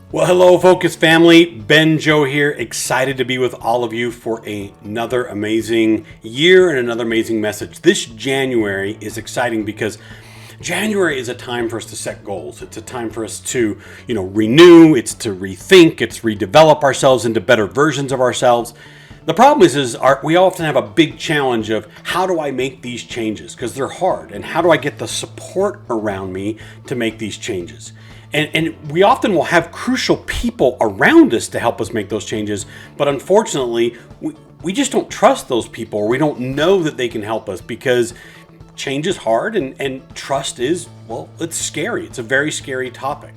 Well, hello, Focus family. Ben Joe here, excited to be with all of you for another amazing year and another amazing message. This January is exciting because January is a time for us to set goals. It's a time for us to, renew, it's to rethink, it's redevelop ourselves into better versions of ourselves. The problem is we often have a big challenge of how do I make these changes? Because they're hard. And how do I get the support around me to make these changes? And we often will have crucial people around us to help us make those changes. But unfortunately, we just don't trust those people, or we don't know that they can help us because change is hard and trust is, well, it's scary. It's a very scary topic.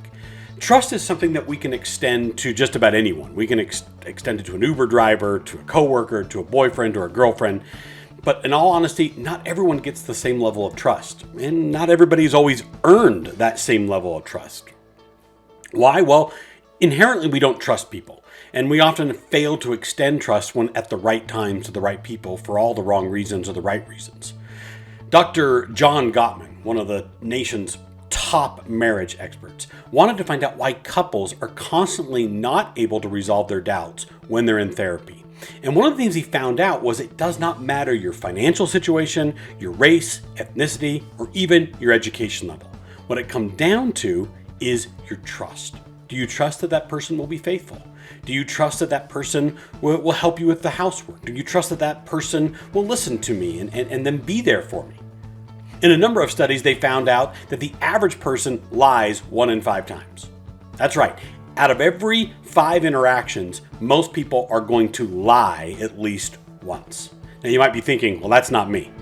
Trust is something that we can extend to just about anyone. We can extend it to an Uber driver, to a coworker, to a boyfriend, or a girlfriend. But in all honesty, not everyone gets the same level of trust. And not everybody's always earned that same level of trust. Why? Well, inherently we don't trust people. And we often fail to extend trust when at the right time to the right people for all the wrong reasons or the right reasons. Dr. John Gottman, one of the nation's top marriage experts, wanted to find out why couples are constantly not able to resolve their doubts when they're in therapy. And one of the things he found out was it does not matter your financial situation, your race, ethnicity, or even your education level. What it comes down to is your trust. Do you trust that that person will be faithful? Do you trust that that person will help you with the housework? Do you trust that that person will listen to me and then be there for me? In a number of studies, they found out that the average person lies 1 in 5 times. That's right. Out of every 5 interactions, most people are going to lie at least once. Now you might be thinking, well, that's not me.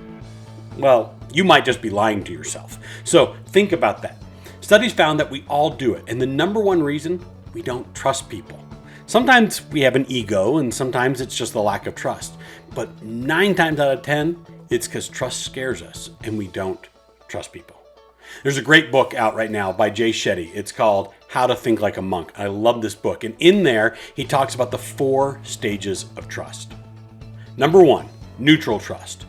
Well, you might just be lying to yourself. So think about that. Studies found that we all do it. And the number one reason, we don't trust people. Sometimes we have an ego and sometimes it's just the lack of trust. But 9 times out of 10, it's because trust scares us and we don't trust people. There's a great book out right now by Jay Shetty. It's called How to Think Like a Monk. I love this book. And in there, he talks about the 4 stages of trust. Number 1, neutral trust.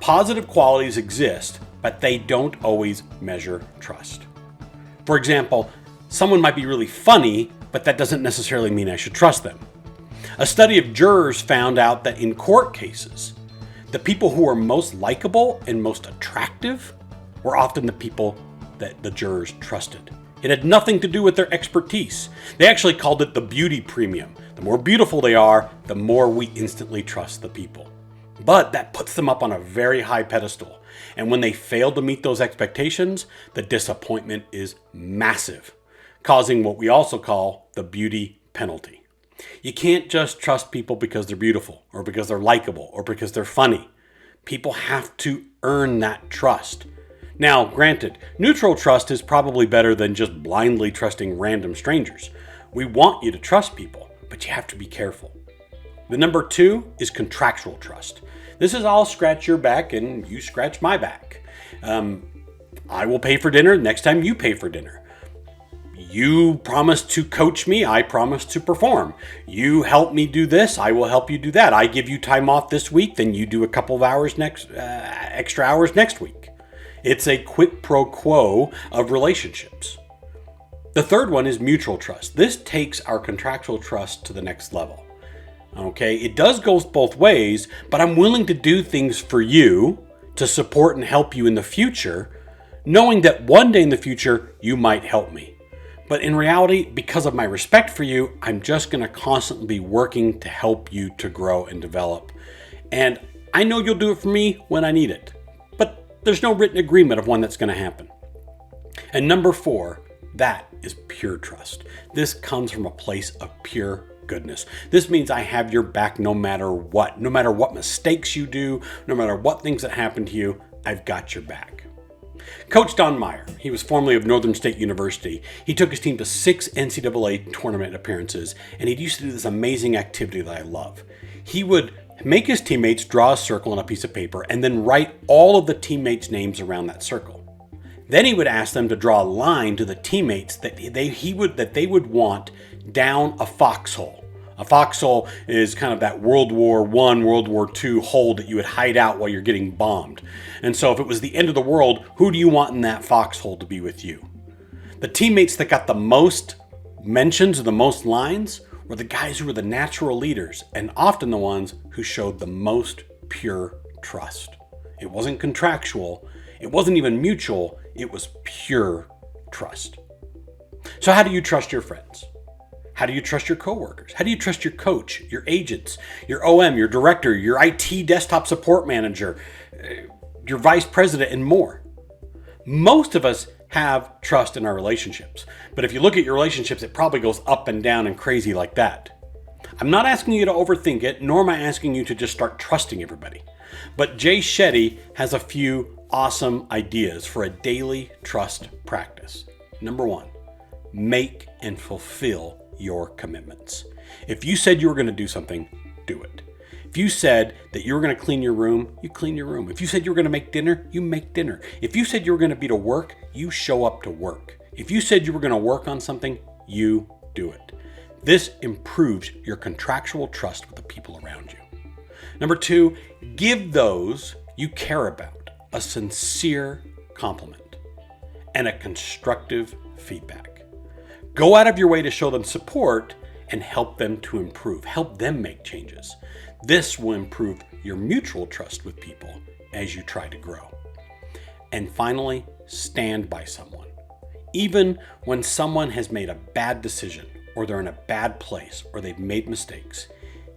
Positive qualities exist, but they don't always measure trust. For example, someone might be really funny, but that doesn't necessarily mean I should trust them. A study of jurors found out that in court cases, the people who are most likable and most attractive were often the people that the jurors trusted. It had nothing to do with their expertise. They actually called it the beauty premium. The more beautiful they are, the more we instantly trust the people. But that puts them up on a very high pedestal. And when they fail to meet those expectations, the disappointment is massive, causing what we also call the beauty penalty. You can't just trust people because they're beautiful or because they're likable or because they're funny. People have to earn that trust. Now, granted, neutral trust is probably better than just blindly trusting random strangers. We want you to trust people, but you have to be careful. The number 2 is contractual trust. This is I'll scratch your back and you scratch my back. I will pay for dinner next time you pay for dinner. You promise to coach me, I promise to perform. You help me do this, I will help you do that. I give you time off this week, then you do a couple of hours extra hours next week. It's a quid pro quo of relationships. The third one is mutual trust. This takes our contractual trust to the next level. Okay, it does go both ways, but I'm willing to do things for you to support and help you in the future, knowing that one day in the future you might help me. But in reality, because of my respect for you, I'm just going to constantly be working to help you to grow and develop. And I know you'll do it for me when I need it. But there's no written agreement of when that's going to happen. And number 4, that is pure trust. This comes from a place of pure goodness. This means I have your back no matter what. No matter what mistakes you do, no matter what things that happen to you, I've got your back. Coach Don Meyer, he was formerly of Northern State University. He took his team to 6 NCAA tournament appearances, and he used to do this amazing activity that I love. He would make his teammates draw a circle on a piece of paper and then write all of the teammates' names around that circle. Then he would ask them to draw a line to the teammates that they would want down a foxhole. A foxhole is kind of that World War I, World War II hole that you would hide out while you're getting bombed. And so if it was the end of the world, who do you want in that foxhole to be with you? The teammates that got the most mentions or the most lines were the guys who were the natural leaders and often the ones who showed the most pure trust. It wasn't contractual. It wasn't even mutual. It was pure trust. So how do you trust your friends? How do you trust your coworkers? How do you trust your coach, your agents, your OM, your director, your IT desktop support manager, your vice president, and more? Most of us have trust in our relationships. But if you look at your relationships, it probably goes up and down and crazy like that. I'm not asking you to overthink it, nor am I asking you to just start trusting everybody. But Jay Shetty has a few awesome ideas for a daily trust practice. Number one, make and fulfill your commitments. If you said you were going to do something, do it. If you said that you were going to clean your room, you clean your room. If you said you were going to make dinner, you make dinner. If you said you were going to be to work, you show up to work. If you said you were going to work on something, you do it. This improves your contractual trust with the people around you. Number two, give those you care about a sincere compliment and a constructive feedback. Go out of your way to show them support and help them to improve. Help them make changes. This will improve your mutual trust with people as you try to grow. And finally, stand by someone. Even when someone has made a bad decision or they're in a bad place or they've made mistakes,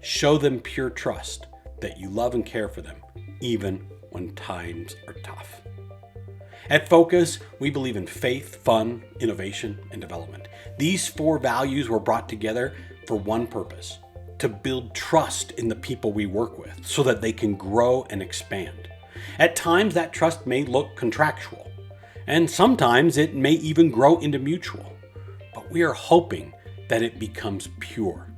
show them pure trust that you love and care for them, even when times are tough. At Focus, we believe in faith, fun, innovation, and development. These four values were brought together for one purpose: to build trust in the people we work with so that they can grow and expand. At times, that trust may look contractual, and sometimes it may even grow into mutual. But we are hoping that it becomes pure,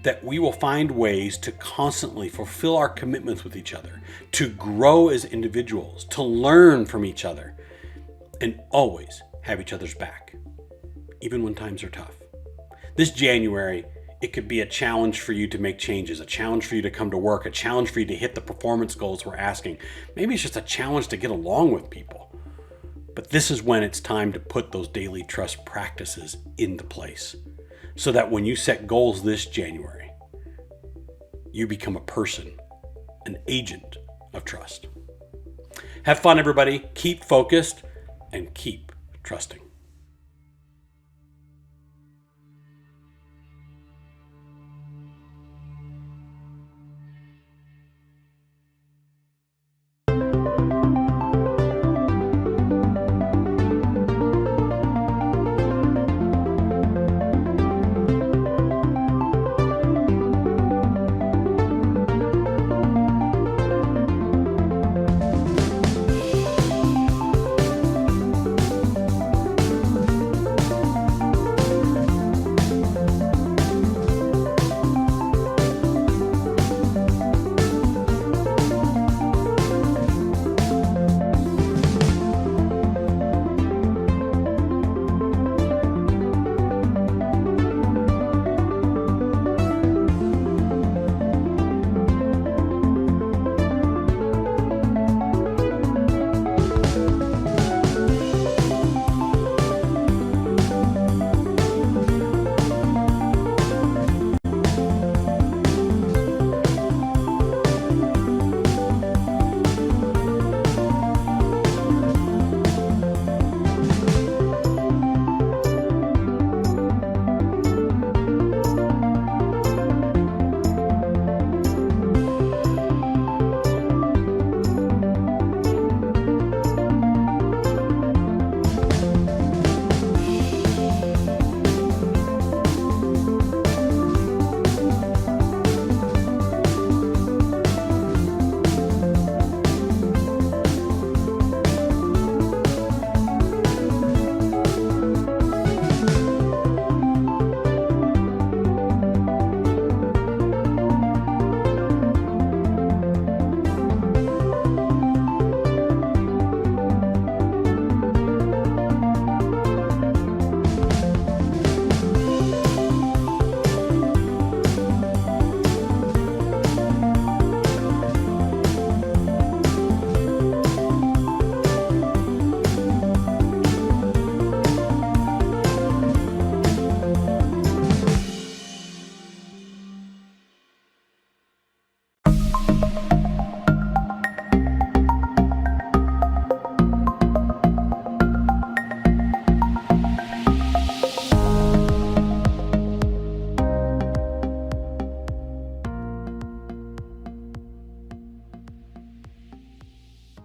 that we will find ways to constantly fulfill our commitments with each other, to grow as individuals, to learn from each other, and always have each other's back, even when times are tough. This January, it could be a challenge for you to make changes, a challenge for you to come to work, a challenge for you to hit the performance goals we're asking. Maybe it's just a challenge to get along with people. But this is when it's time to put those daily trust practices into place so that when you set goals this January, you become a person, an agent of trust. Have fun, everybody. Keep focused and keep trusting.